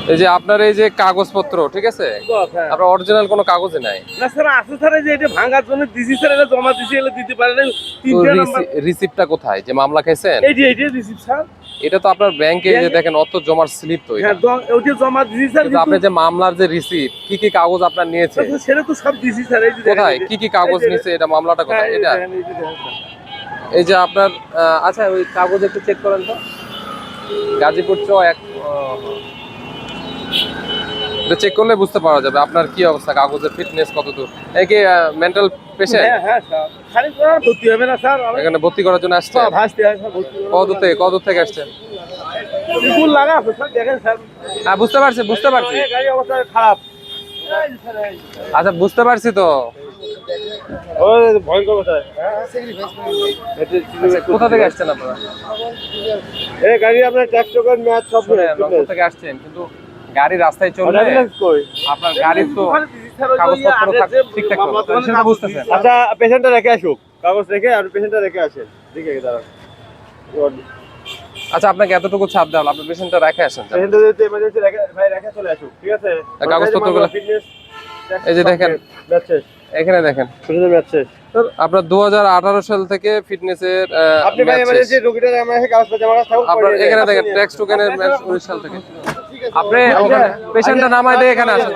এই যে আপনার এই যে কাগজপত্র, ঠিক আছে, আপনার অরিজিনাল কোনো কাগজে নাই। না স্যার আছে স্যার, এই যে এটা ভাঙার জন্য দিছি স্যার, এটা জমা দিছি, এটা দিতে পারে না। তো তিনটে নাম্বার রিসিপ্টটা কোথায় যে মামলা খাইছেন? এইটা রিসিপ্ট স্যার। এটা তো আপনার ব্যাংকে যে দেখেন অর্থ জমার স্লিপ তো এটা। হ্যাঁ ওইটা জমা দিছি স্যার, কিন্তু আপনি যে মামলার যে রিসিপ্ট, কি কি কাগজ আপনার নিয়েছে, সেটা তো সব দিছি স্যার। এই যে কোথায় কি কি কাগজ নিয়েছে, এটা মামলাটা কোথায় এটা? এই যে আপনার আচ্ছা ওই কাগজ একটু চেক করেন তো। গাজীপুর চ এক এটা চেক করলে বুঝতে পারা যাবে আপনার কি অবস্থা, কাগজের ফিটনেস কতদূর। এই কি মেন্টাল পেশেন্ট? হ্যাঁ হ্যাঁ স্যার, খালি ভর্তি হবে না স্যার, এখানে ভর্তি করার জন্য আসছেন? ভাসতে হয় স্যার, ভর্তি কত থেকে আসছেন? ফুল লাগা আছে স্যার, দেখেন স্যার। হ্যাঁ বুঝতে পারছি গাড়ি অবস্থা খারাপ। আচ্ছা বুঝতে পারছি তো। ওই ভয়ঙ্কর কথা। কোথা থেকে আসছেন আপনারা? এই গাড়ি আপনার ট্যাক্স টোকেন ম্যাচ সব রংপুর থেকে আসছেন, কিন্তু গাড়ি রাস্তায় চললে আপনার গাড়ির তো কাগজপত্র ঠিকঠাক সেটা বুঝতেছেন। আচ্ছা পেশেন্টটা রেখে আসুক, কাগজ রেখে আর পেশেন্টটা রেখে আসেন, দেখে দাঁড়ান। আচ্ছা আপনাকে এতটুকু ছাড় দেওয়া, আপনার পেশেন্টটা রেখে আসেন। পেশেন্টটা যদি এমার্জেন্সি রেখে ভাই রেখে চলে আসুক, ঠিক আছে? কাগজপত্রগুলো এই যে দেখেন, ম্যাচ শেষ, এখানে দেখেন পেশেন্টের ম্যাচ শেষ। আপনার 2018 সাল থেকে ফিটনেসের আপনি ভাই এমার্জেন্সি রোগীটার আমার কাগজপত্র জমা রাখতে হবে। আপনার এখানে দেখেন ট্যাক্স টোকেনের ম্যাচ 19 সাল থেকে। আপনি পেশেন্টটা নামাই দিয়ে এখানে আসেন।